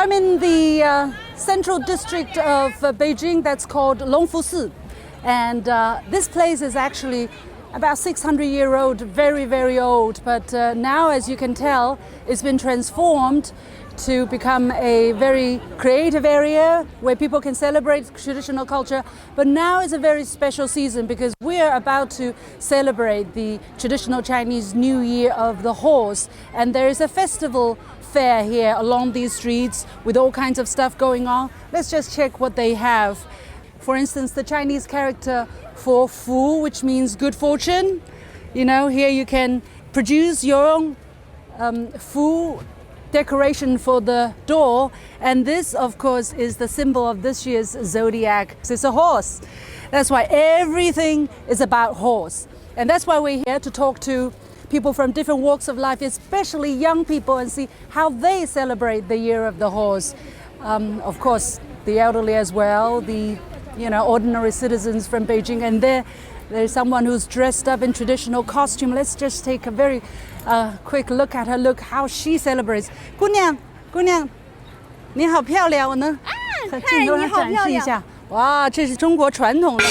I'm in the central district of Beijing that's called Longfusi. And this place is actually about 600-year old, very, very old. But now, as you can tell, it's been transformed to become a very creative area where people can celebrate traditional culture. But now is a very special season because we're about to celebrate the traditional Chinese New Year of the Horse. And there is a festival fair here along these streets with all kinds of stuff going on. Let's just check what they have. For instance, the Chinese character for Fu, which means good fortune. You know, here you can produce your own Fu decoration for the door, and this of course is the symbol of this year's zodiac. It's a horse. That's why everything is about horse, and that's why we're here to talk to people from different walks of life, especially young people, and see how they celebrate the year of the horse. Of course the elderly as well, the ordinary citizens from Beijing, and there's someone who's dressed up in traditional costume. Let's just take a very quick look at her. Look how she celebrates. 姑娘，你好漂亮，我能镜头上展示一下。哇，这是中国传统的。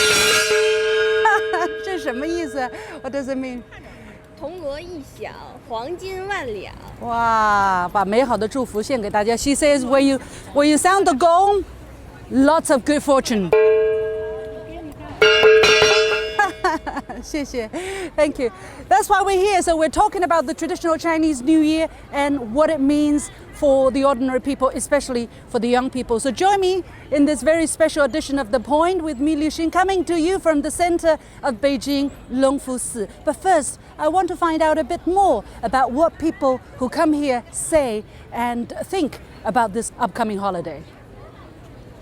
这什么意思 ？What does it mean？ 铜锣一响，黄金万两。哇，把美好的祝福献给大家。She says, when you sound the gong, lots of good fortune. 谢谢 Thank you. That's why we're here. So we're talking about the traditional Chinese New Year and what it means for the ordinary people, especially for the young people. So join me in this very special edition of The Point with me, Liu Xin, coming to you from the center of Beijing, Longfusi. But first, I want to find out a bit more about what people who come here say and think about this upcoming holiday.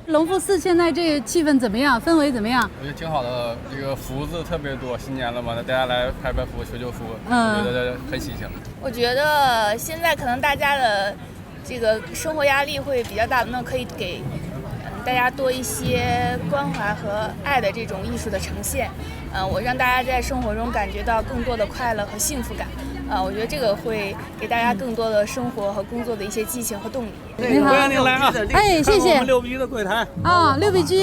隆福寺现在这气氛怎么样？氛围怎么样？我觉得挺好的，这个福字特别多，新年了嘛，大家来拍拍福、求求福，我觉得很喜庆。我觉得现在可能大家的这个生活压力会比较大，那可以给大家多一些关怀和爱的这种艺术的呈现。我让大家在生活中感觉到更多的快乐和幸福感。我觉得这个会给大家更多的生活和工作的一些激情和动力。你好，欢迎您来啊！哎，谢谢。我们六必居的柜台啊，六必居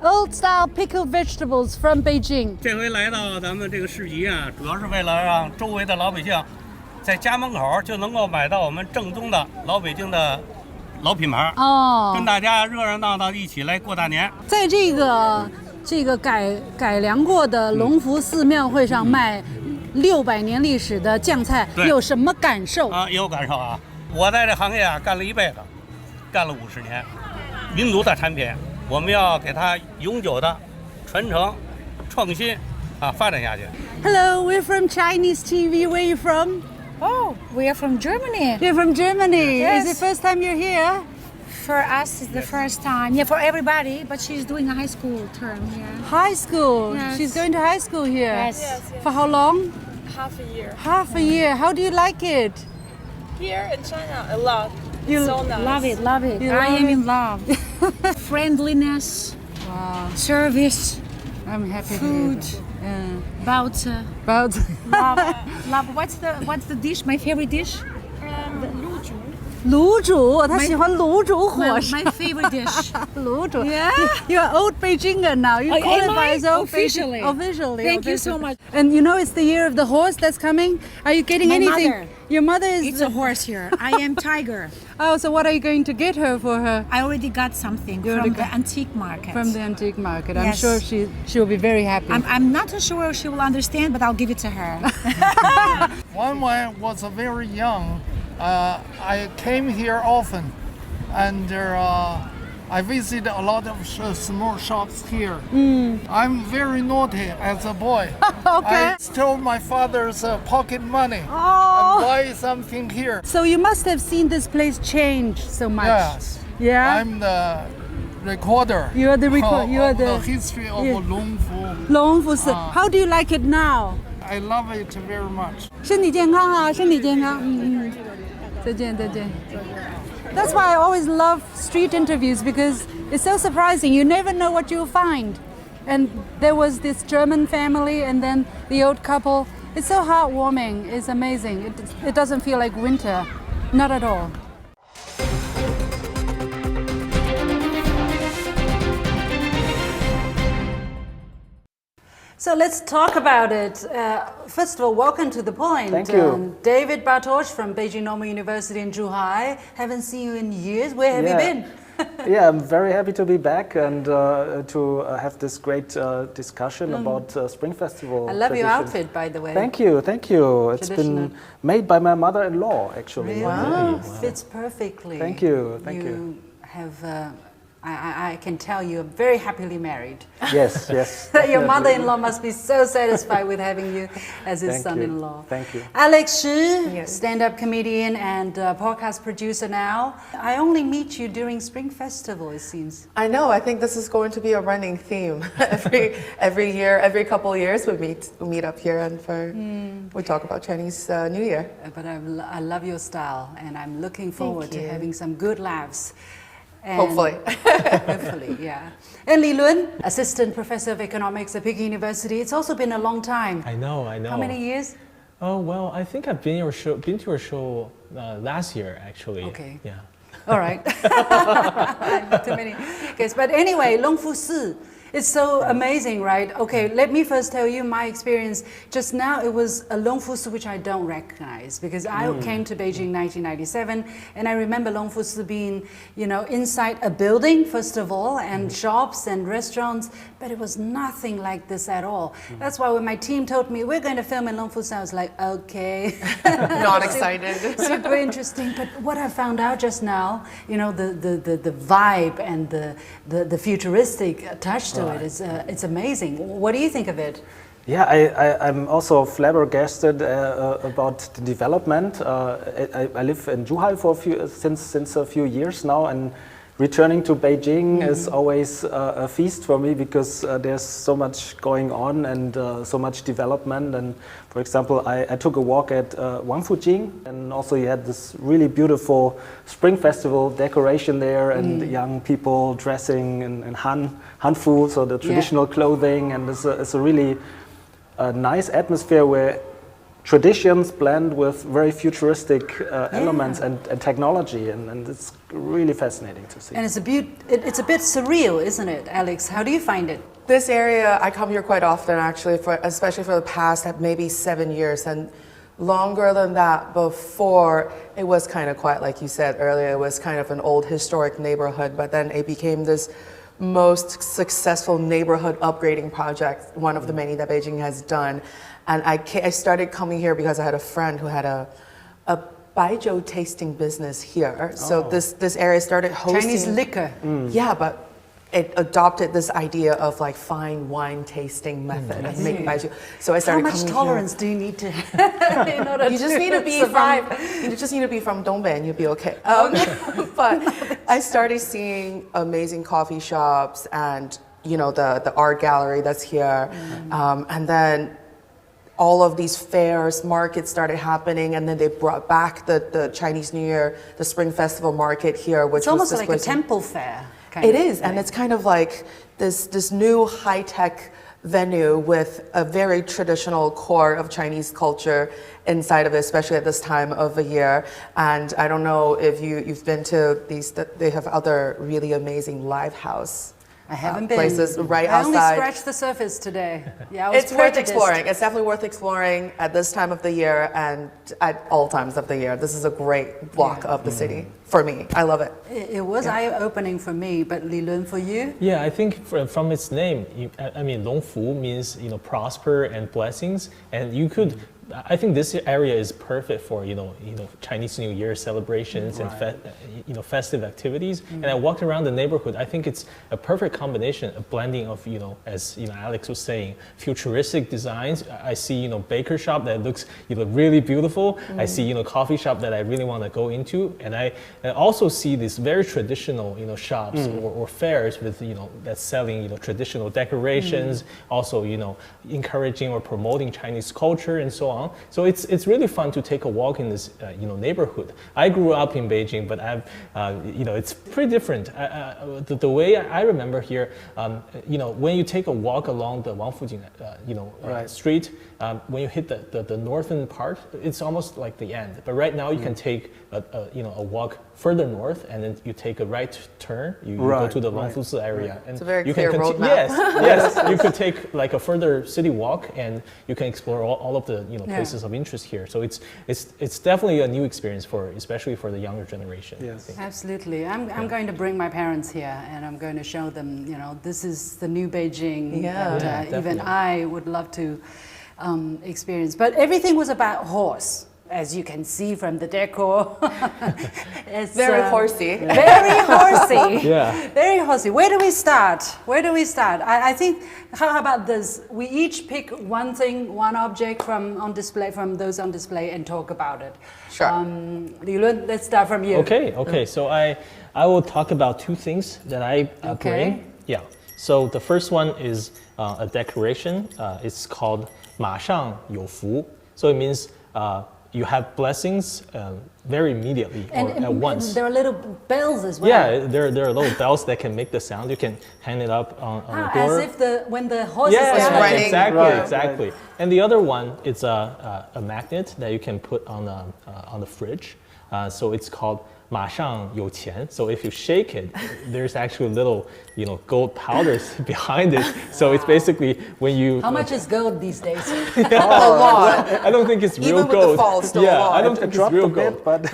，Old Style Pickled Vegetables from Beijing。这回来到咱们这个市集啊，主要是为了让周围的老百姓在家门口就能够买到我们正宗的老北京的老品牌哦，跟大家热热闹闹一起来过大年。在这个改良过的隆福寺庙会上卖600年历史的酱菜，有什么感受啊？也有感受啊！我在这行业啊干了一辈子，干了50年，民族的产品，我们要给它永久的传承、创新啊，发展下去。Hello, we're from Chinese TV. Where are you from? Oh, we are from Germany. You're from Germany. Yes. Is it the first time you're here? For us, it's the first time. Yeah, for everybody, but she's doing a high school term here. High school. Yes. She's going to high school here. Yes. For how long? Half a year. Half a year. How do you like it? Here in China, a lot. You so nice. Love it, love it. You I love am it? in love. Friendliness, Wow. service, I'm happy food, to hear that. about About love. What's the dish? My favorite dish? 卤煮，他喜欢卤煮火烧。 My favorite dish. 卤煮。Yeah. You're old Beijinger now. You Am qualify I? as old Officially. Officially. Thank you so much. And you know it's the year of the horse that's coming. Are you getting My anything? mother. Your mother is. It's a horse here. I am tiger. Oh, so what are you going to get her for her? I already got something You already from the got- antique market. From the antique market. I'm Yes. sure she will be very happy. I'm not too sure she will understand, but I'll give it to her. When I was very young, I came here often, and I visited a lot of small shops here. I'm very naughty as a boy. Okay. I stole my father's pocket money Oh. and buy something here. So you must have seen this place change so much. Yes. Yeah. I'm the recorder. You are the record. You are of the the history of yeah. Longfu. Longfusi. How do you like it now? I love it very much. 身体健康啊，身体健康。再见，再见。That's why I always love street interviews because it's so surprising. You never know what you'll find. And there was this German family and then the old couple. It's so heartwarming. It's amazing. It doesn't feel like winter. Not at all. So let's talk about it. First of all, welcome to The Point. Thank you. David Bartosch from Beijing Normal University in Zhuhai. Haven't seen you in years. Where have you been? Yeah, I'm very happy to be back and to have this great discussion about Spring Festival. I love your tradition. outfit, by the way. Thank you, thank you. It's Traditional. been made by my mother-in-law, actually. Wow, fits perfectly. Thank you, thank you. You have, I can tell you're very happily married. Yes, yes. Your definitely. mother-in-law must be so satisfied with having you as his Thank you. son-in-law. Thank you. Alex Shi, Yes. stand-up comedian and podcast producer now. I only meet you during Spring Festival, it seems. I know. I think this is going to be a running theme. every year, every couple of years, we meet up here and we talk about Chinese New Year. But I love your style, and I'm looking forward to you. having some good laughs. And Hopefully. hopefully, yeah. And Li Lun, assistant professor of economics at Peking University. It's also been a long time. I know. How many years? Oh well, I think I've been to your show last year actually. Okay. Yeah. All right. Not too many. Okay, but anyway, Longfusi. It's so amazing, right? Okay, let me first tell you my experience. Just now, it was a Longfusi which I don't recognize because I came to Beijing in 1997, and I remember Longfusi being, inside a building, first of all, and shops and restaurants, but it was nothing like this at all. That's why when my team told me, we're going to film in Longfusi, I was like, okay. Not excited. Super interesting, but what I found out just now, the vibe and the futuristic touch to it is it's amazing. What do you think of it? Yeah, I'm also flabbergasted about the development. I live in Zhuhai since a few years now, and returning to Beijing is always a feast for me because there's so much going on and so much development. And for example, I took a walk at Longfusi, and also you had this really beautiful Spring Festival decoration there, and young people dressing in Hanfu, so the traditional clothing, and it's a really nice atmosphere where traditions blend with very futuristic elements and technology, and it's really fascinating to see. And it's a bit surreal, isn't it, Alex? How do you find it? This area, I come here quite often actually, especially for the past maybe 7 years, and longer than that before it was kind of quiet, like you said earlier. It was kind of an old historic neighborhood, but then it became this most successful neighborhood upgrading project, one of the many that Beijing has done. And I started coming here because I had a friend who had a baijiu tasting business here. So this area started hosting Chinese liquor. Yeah, but it adopted this idea of like fine wine tasting method of making baijiu. So I How started much coming tolerance do you need to have in order you just need to be survive? you just need to be from Dongbei and you'll be okay. But I started seeing amazing coffee shops and the art gallery that's here, and then all of these fairs, markets started happening, and then they brought back the Chinese New Year, the Spring Festival market here, which It's almost was like a temple fair. It is, and it's kind of like this new high-tech venue with a very traditional core of Chinese culture inside of it, especially at this time of the year. And I don't know if you've been to these, they have other really amazing live house I haven't been. places right I outside. only scratched the surface today. Yeah, I was It's worth prejudiced. exploring. It's definitely worth exploring at this time of the year and at all times of the year. This is a great block of the city for me. I love it. It was eye-opening for me, but Li Lun, for you? Yeah, I think from its name, Longfu means prosper and blessings, and you could. I think this area is perfect for Chinese New Year celebrations and festive activities. And I walked around the neighborhood. I think it's a perfect combination, a blending of as Alex was saying, futuristic designs. I see baker shop that looks really beautiful. I see coffee shop that I really want to go into, and I also see these very traditional shops or fairs with that's selling traditional decorations. Also encouraging or promoting Chinese culture and so on. So it's really fun to take a walk in this neighborhood. I grew up in Beijing, but it's pretty different. The way I remember here, when you take a walk along the Longfusi street, when you hit the northern part, it's almost like the end. But right now you can take a walk further north, and then you take a right turn. You go to the Longfusi area, and it's a very you clear can roadmap. Yes, you could take like a further city walk, and you can explore all of the places of interest here. So it's definitely a new experience especially for the younger generation. Yes, absolutely. I'm going to bring my parents here, and I'm going to show them. This is the new Beijing. That even I would love to experience. But everything was about horse. As you can see from the decor, it's very horsey. Very horsey. Yeah. Very horsey. Where do we start? I think, how about this? We each pick one thing, one object from those on display and talk about it. Sure. Lilun, let's start from you. Okay. So I will talk about two things that I bring. Yeah. So the first one is a decoration. It's called 马上有福. So it means you have blessings very immediately or at once. And there are little bells as well. Yeah, there are little bells that can make the sound. You can hang it up on the door. As if when the horse is running. Exactly. And the other one, it's a magnet that you can put on the fridge. So it's called 马上有钱. So if you shake it, there's actually little, gold powders behind it. So it's basically when you. How much is gold these days? A lot. I don't think it's real Even gold. With the fall, still a lot. I don't think it's real gold. But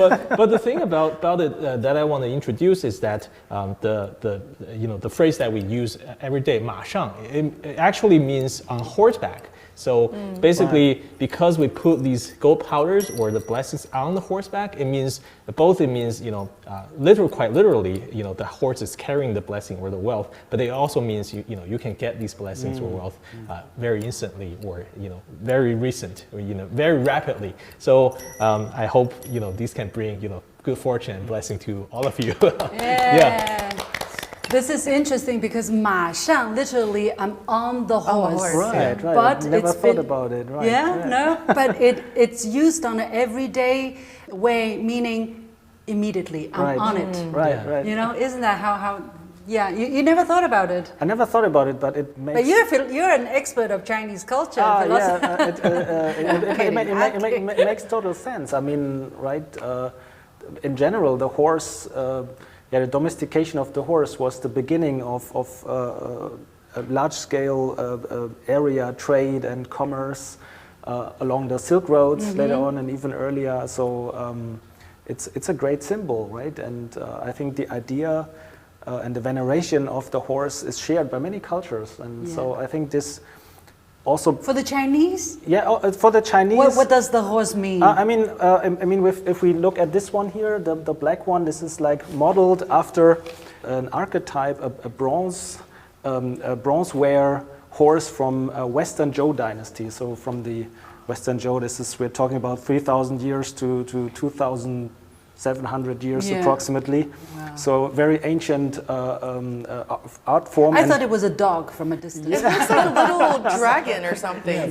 the thing about it that I want to introduce is that the phrase that we use every day, 马上, it actually means on horseback. So basically, because we put these gold powders or the blessings on the horseback, it means quite literally, the horse is carrying the blessing or the wealth. But it also means you can get these blessings or wealth very instantly or very recent or very rapidly. So I hope these can bring good fortune and blessing to all of you. Yeah. This is interesting because 马上 literally I'm on the horse. Right. But never thought about it. Right. No, but it's used on an everyday way, meaning immediately I'm on it. Right. Isn't that how? Yeah, you never thought about it. I never thought about it, but it makes. But you're an expert of Chinese culture. It makes total sense. I mean, right? In general, the horse. The domestication of the horse was the beginning of a large-scale area trade and commerce along the Silk Roads later on and even earlier. So it's a great symbol, right? And I think the idea and the veneration of the horse is shared by many cultures. And so I think this also for the Chinese. Yeah, for the Chinese. What does the horse mean? If we look at this one here, the black one, this is like modeled after an archetype, a bronzeware horse from Western Zhou dynasty. So from the Western Zhou, we're talking about 3,000 years to 2,700 years approximately. Wow. So very ancient art form. I thought it was a dog from a distance. It looks like a little dragon or something.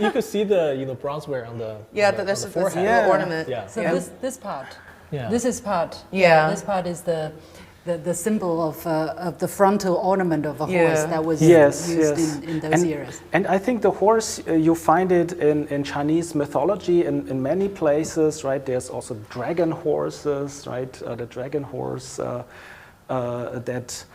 You could see the bronzeware on the this forehead. The ornament. Yeah. So this part. Yeah. This is part. Yeah. This part is the symbol of the frontal ornament of a horse that was used in those eras. And I think the horse, you find it in Chinese mythology in many places, right? There's also dragon horses, right? The dragon horse that...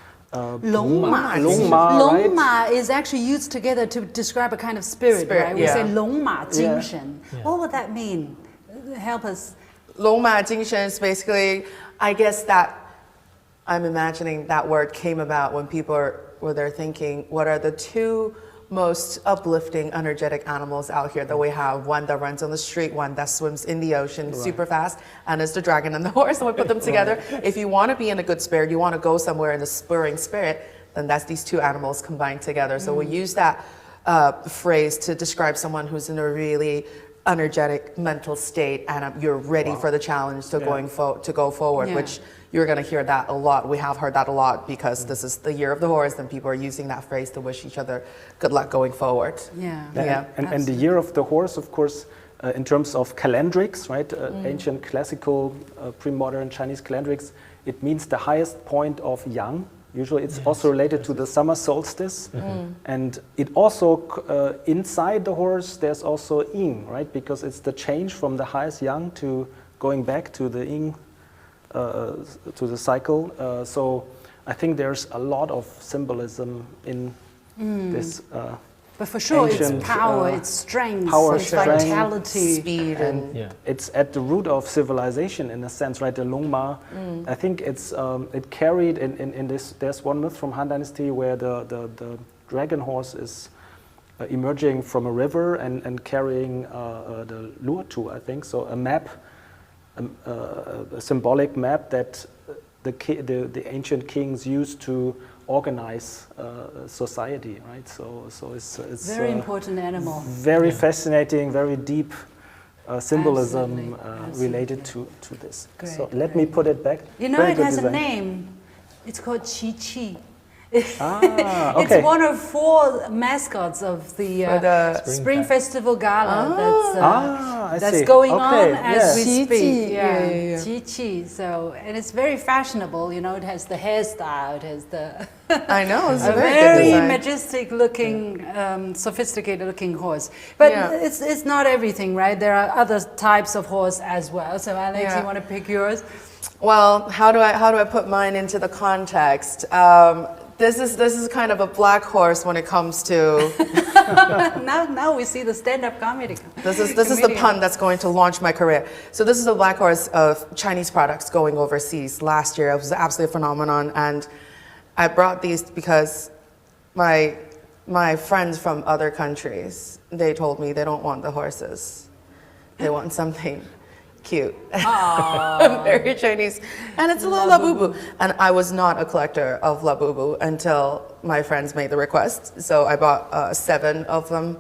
龙马 right? is actually used together to describe a kind of spirit, right? We say 龙马精神. What would that mean? Help us. 龙马精神 is basically, I guess that I'm imagining that word came about when people were thinking, what are the two most uplifting, energetic animals out here that we have? One that runs on the street, one that swims in the ocean super fast, and it's the dragon and the horse, and we put them together. If you want to be in a good spirit, you want to go somewhere in a spurring spirit, then that's these two animals combined together. So we use that phrase to describe someone who's in a really energetic mental state and you're ready for the challenge to go forward, which you're going to hear that a lot. We have heard that a lot because this is the year of the horse and people are using that phrase to wish each other good luck going forward. And the year of the horse, of course, in terms of calendrics, right? Ancient classical pre-modern Chinese calendrics, it means the highest point of yang. Usually it's also related to the summer solstice. And it also, inside the horse, there's also yin, right? Because it's the change from the highest yang to going back to the yin to the cycle. So I think there's a lot of symbolism in this. But for sure, ancient, it's power, it's strength, power, it's strength, vitality. Speed and it's at the root of civilization in a sense, right? The Longma. I think it's it carried in this. There's one myth from Han Dynasty where the dragon horse is emerging from a river and carrying the luotu, I think. So a map, a symbolic map that the ancient kings used to organize society, right? So it's Very important animal. very fascinating, very deep symbolism Absolutely. related to this. Great, So let me put it back. You know, Very it good has a design. name. It's called Qi. Ah, okay. It's one of 4 mascots of the, For the Spring Festival Gala I that's see. going Okay, on as we Qi speak. Qi, yeah. Qi. So, and it's very fashionable. You know, it has the hairstyle. It has the I know, it's a a very good very design. majestic looking, sophisticated looking horse. But it's not everything, right? There are other types of horse as well. So Alex, you want to pick yours? Well, how do I put mine into the context? This is kind of a black horse when it comes to. now we see the stand-up comedy. This is the pun that's going to launch my career. So this is a black horse of Chinese products going overseas. Last year, it was absolutely a phenomenon, and I brought these because my friends from other countries, they told me they don't want the horses, they want something cute. Very Chinese, and it's a little labubu. And I was not a collector of labubu until my friends made the request. So I bought 7 of them.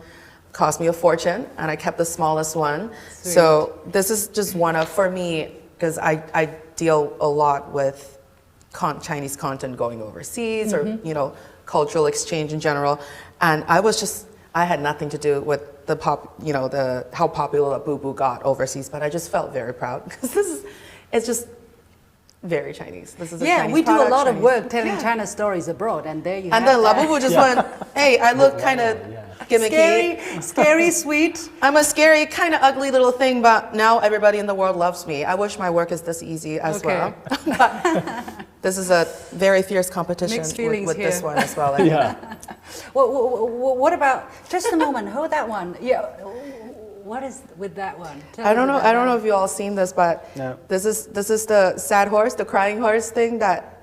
Cost me a fortune, and I kept the smallest one. Sweet. So this is just one of, for me, because I deal a lot with Chinese content going overseas, or cultural exchange in general, and I had nothing to do with how popular Labubu got overseas, but I just felt very proud because it's just very Chinese. This is a Chinese we do product, a lot of Chinese. work telling China stories abroad, and there you And have then that. Labubu just went, hey, I look kind of gimmicky. Scary, sweet. I'm a scary, kind of ugly little thing, but now everybody in the world loves me. I wish my work is this easy as well. But this is a very fierce competition Mixed feelings with this here. one as well. What about, just a moment, hold that one. Yeah. What is with that one? I don't know if you all seen this, but this is the sad horse, the crying horse thing that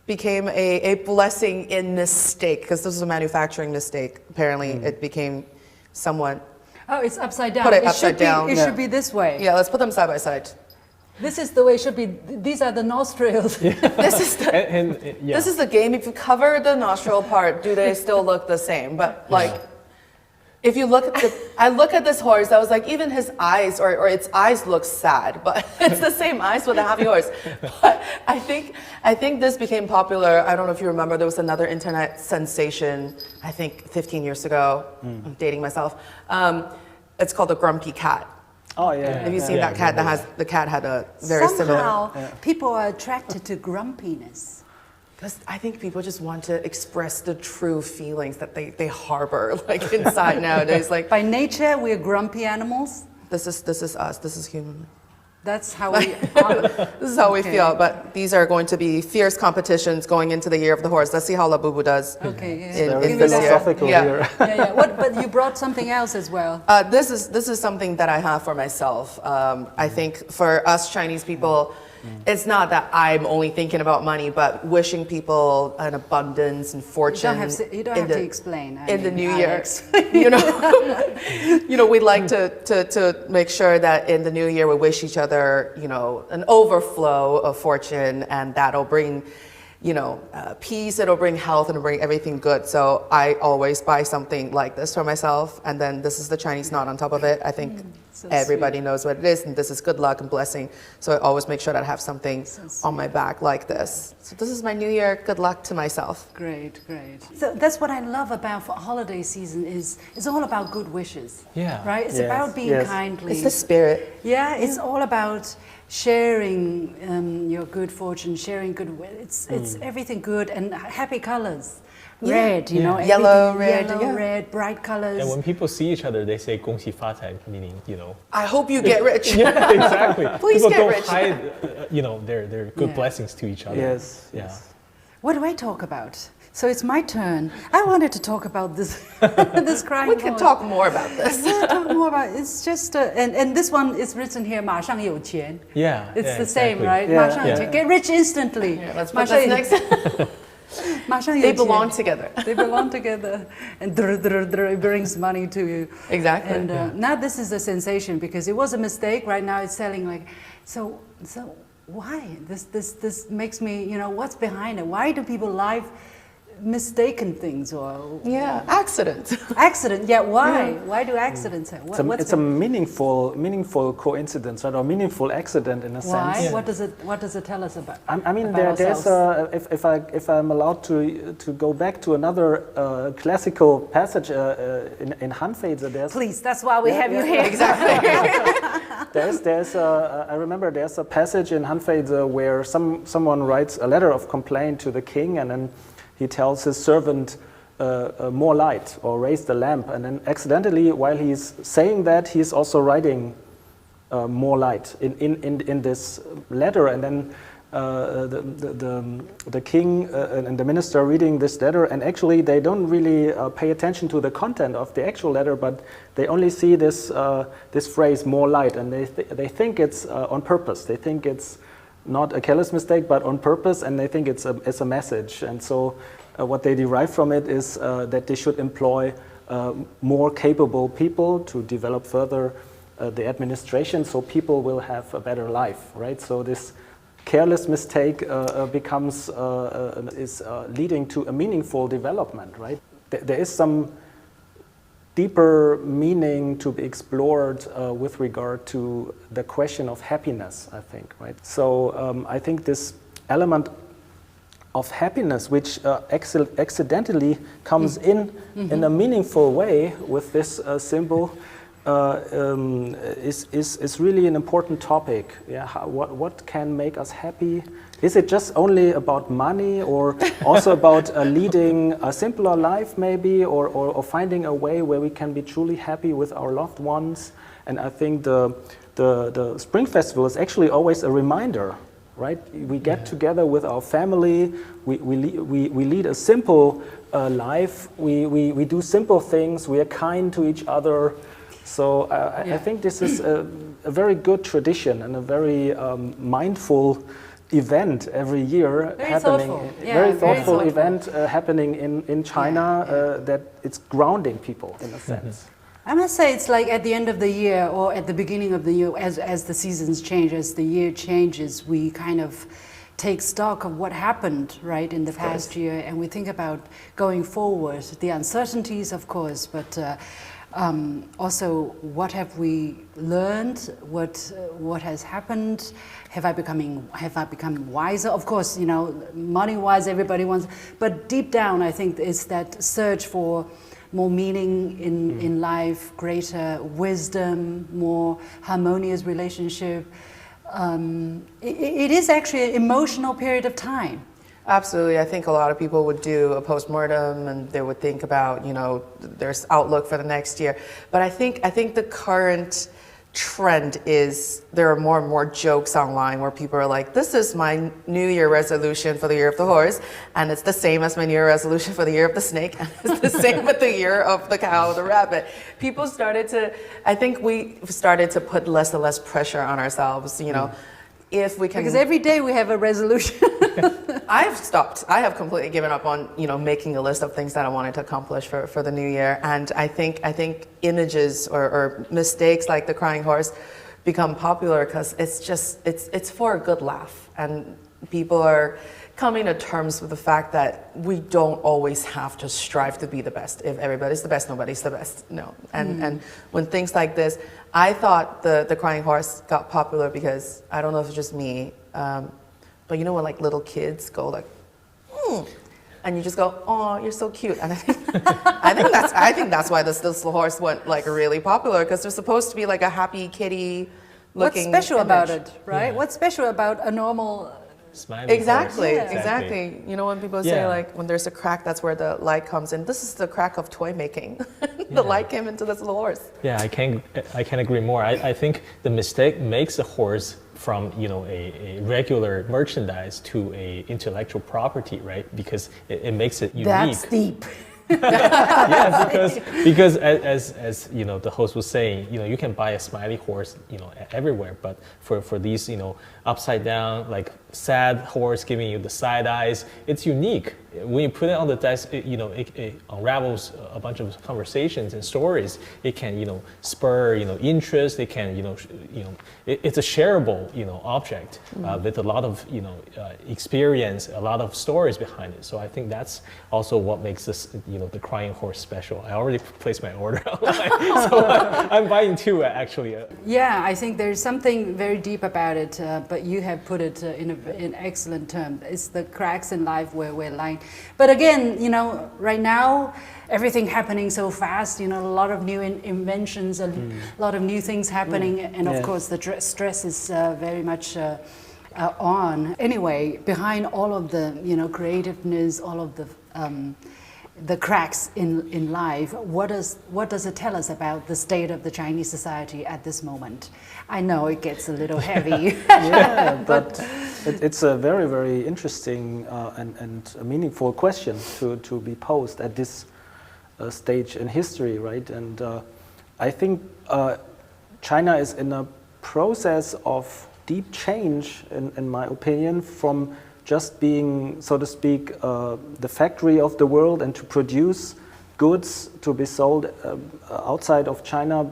became a blessing in mistake, because this was a manufacturing mistake. Apparently, it became someone. Oh, it's upside down. Put it upside down. It should be this way. Yeah, let's put them side by side. This is the way it should be. These are the nostrils. This is the this is the game. If you cover the nostril part, do they still look the same? But like, if you look at I look at this horse, I was like, even his eyes or its eyes look sad, but it's the same eyes with a happy horse. But I think this became popular. I don't know if you remember, there was another internet sensation, I think 15 years ago. I'm dating myself. It's called the grumpy cat. Oh yeah. Have you seen that cat? The cat had a very Somehow, similar. people are attracted to grumpiness. Because I think people just want to express the true feelings that they harbor like inside nowadays. Like, By nature, we're grumpy animals. this is us. This is human. That's how we This is how we feel. But these are going to be fierce competitions going into the year of the horse. Let's see how Labubu does. Okay, yeah. Very in this year. philosophical here. Yeah. But you brought something else as well. This is something that I have for myself. I think for us Chinese people, it's not that I'm only thinking about money, but wishing people an abundance and fortune. You don't have to explain. In the new year, Alex. we'd like to make sure that in the new year we wish each other, an overflow of fortune, and that'll bring, peace. It'll bring health and it'll bring everything good. So I always buy something like this for myself, and then this is the Chinese knot on top of it. I think so everybody knows what it is, and this is good luck and blessing. So I always make sure that I have something on my back like this. So this is my new year good luck to myself. Great. So that's what I love about holiday season is it's all about good wishes. Yeah. Right? It's Yes, about being yes. kindly. It's the spirit. Yeah, it's all about sharing your good fortune, sharing good. It's everything good and happy colors. red, you know, Yellow, everything red, yellow, yeah. red, bright colors. And when people see each other, they say 恭喜发财, meaning, I hope you get rich. yeah, exactly. Please people get don't rich. hide, their good Yeah. blessings to each other. Yes. Yeah. Yes. What do I talk about? So it's my turn. I wanted to talk about this, this crying We can horse. talk more about this. Yeah, talk more about it. It's just, and this one is written here, 马上有钱. Yeah. It's yeah, the same, exactly. right? Yeah. 马上有钱. Get rich instantly. Let's put 马上有 this next. 马上有 They 钱. belong together. They belong together, and it brings money to you. Exactly. And now this is a sensation because it was a mistake. Right now it's selling like, so why? This makes me, what's behind it? Why do people live mistaken things or Yeah, accident. accident? Yeah, why? Why do accidents happen? It's a meaningful coincidence, right? Or meaningful accident in a why? sense. What does it tell us about? I mean, about there's if I'm allowed to go back to another classical passage in Hanfeize, there's Please, that's why we have you here. Exactly. I remember there's a passage in Hanfeize where someone writes a letter of complaint to the king, and then he tells his servant more light or raise the lamp, and then accidentally, while he's saying that, he's also writing more light in this letter, and then the king and the minister are reading this letter, and actually they don't really pay attention to the content of the actual letter, but they only see this phrase more light, and they think it's on purpose. They think it's not a careless mistake, but on purpose, and they think it's a message. And so what they derive from it is that they should employ more capable people to develop further the administration, so people will have a better life, right? So this careless mistake is leading to a meaningful development, right? There is some deeper meaning to be explored with regard to the question of happiness, I think, right? So I think this element of happiness, which accidentally comes in a meaningful way with this symbol, is really an important topic. Yeah, what can make us happy? Is it just only about money, or also about leading a simpler life, maybe, or finding a way where we can be truly happy with our loved ones? And I think the Spring Festival is actually always a reminder, right? We get together with our family. We lead a simple life. We do simple things. We are kind to each other. So I think this is a very good tradition and a very mindful event every year very thoughtful event happening in China that it's grounding people in a sense. I must say it's like at the end of the year or at the beginning of the year, as the seasons change, as the year changes, we kind of take stock of what happened, right, in the past year, and we think about going forward, the uncertainties, of course, but also what have we learned, what has happened, have I become wiser? Of course, money-wise everybody wants, but deep down I think it's that search for more meaning in life, greater wisdom, more harmonious relationship. It is actually an emotional period of time. Absolutely. I think a lot of people would do a postmortem and they would think about, their outlook for the next year. But I think the current trend is there are more and more jokes online where people are like, this is my New Year resolution for the year of the horse, and it's the same as my New Year resolution for the year of the snake, and it's the same with the year of the cow, the rabbit. People I think we started to put less and less pressure on ourselves, if we can. Because every day we have a resolution. I have completely given up on, making a list of things that I wanted to accomplish for the new year. And I think images or mistakes like the crying horse become popular because it's for a good laugh. And people are coming to terms with the fact that we don't always have to strive to be the best. If everybody's the best, nobody's the best. No. And when things like this, I thought the crying horse got popular because, I don't know if it's just me, but when like little kids go like, and you just go, oh, you're so cute. And I think that's why this horse went like really popular, because they're supposed to be like a happy kitty looking What's special image. about it, right? Yeah. What's special about a normal Smiley Exactly, horse. exactly. You know, when people say Yeah. like when there's a crack, that's where the light comes in. This is the crack of toy making. The light came into this little horse. Yeah, I can't agree more. I think the mistake makes a horse from a regular merchandise to a intellectual property, right? Because it makes it unique. That's deep. Yeah, because as the host was saying, you can buy a smiley horse everywhere, but for these upside down, like sad horse giving you the side eyes, it's unique. When you put it on the desk, it unravels a bunch of conversations and stories. It can spur interest. It can it's a shareable object with a lot of experience, a lot of stories behind it. So I think that's also what makes this the crying horse special. I already placed my order online, so I'm buying two actually. Yeah, I think there's something very deep about it, but you have put it in excellent terms. It's the cracks in life where we're lying. But again, right now, everything happening so fast, a lot of new inventions, a lot of new things happening, and of course the stress is very much on. Anyway, behind all of the creativeness, all of the cracks in life, what does it tell us about the state of the Chinese society at this moment? I know it gets a little heavy. Yeah, but it's a very, very interesting and a meaningful question to be posed at this stage in history, right? And I think China is in a process of deep change, in my opinion, from just being, so to speak, the factory of the world and to produce goods to be sold outside of China,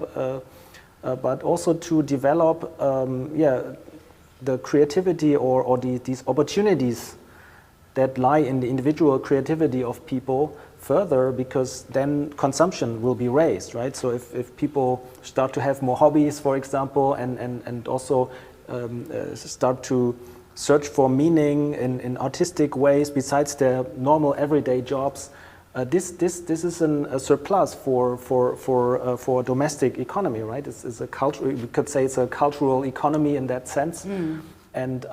but also to develop the creativity or these opportunities that lie in the individual creativity of people further, because then consumption will be raised, right? So if people start to have more hobbies, for example, and also start to search for meaning in artistic ways besides their normal everyday jobs, this is a surplus for domestic economy, right? It's a culture. We could say it's a cultural economy in that sense, and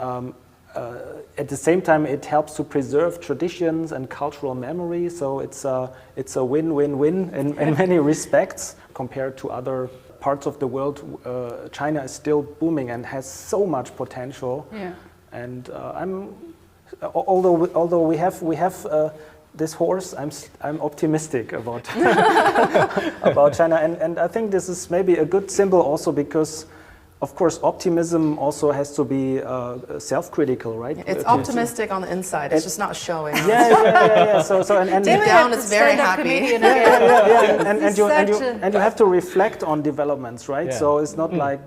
at the same time, it helps to preserve traditions and cultural memory. So it's a win-win-win in many respects compared to other parts of the world. China is still booming and has so much potential. Yeah. And although we have this horse, I'm optimistic about about China, and I think this is maybe a good symbol also because, of course, optimism also has to be self-critical, right? It's optimistic on the inside. It's just not showing. Yeah. So and deep down, it's very happy. And you have to reflect on developments, right? Yeah. So it's not like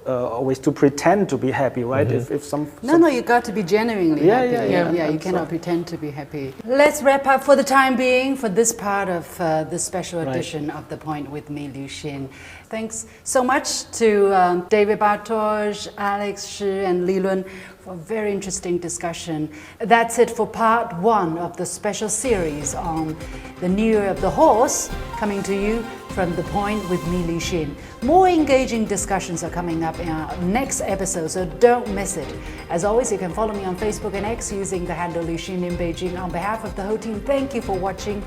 always to pretend to be happy, right? If some No, you got to be genuinely happy. Yeah. You cannot pretend to be happy. Let's wrap up for the time being for this part of this special edition of The Point with me, Liu Xin. Thanks so much to David Bartosch, Alex Shi, and Li Lun for a very interesting discussion. That's it for part 1 of the special series on the New Year of the Horse, coming to you from The Point with me, Liu Xin. More engaging discussions are coming up in our next episode, so don't miss it. As always, you can follow me on Facebook and X using the handle Liu Xin in Beijing. On behalf of the whole team, thank you for watching.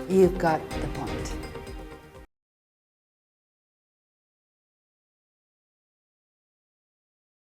You've got the point.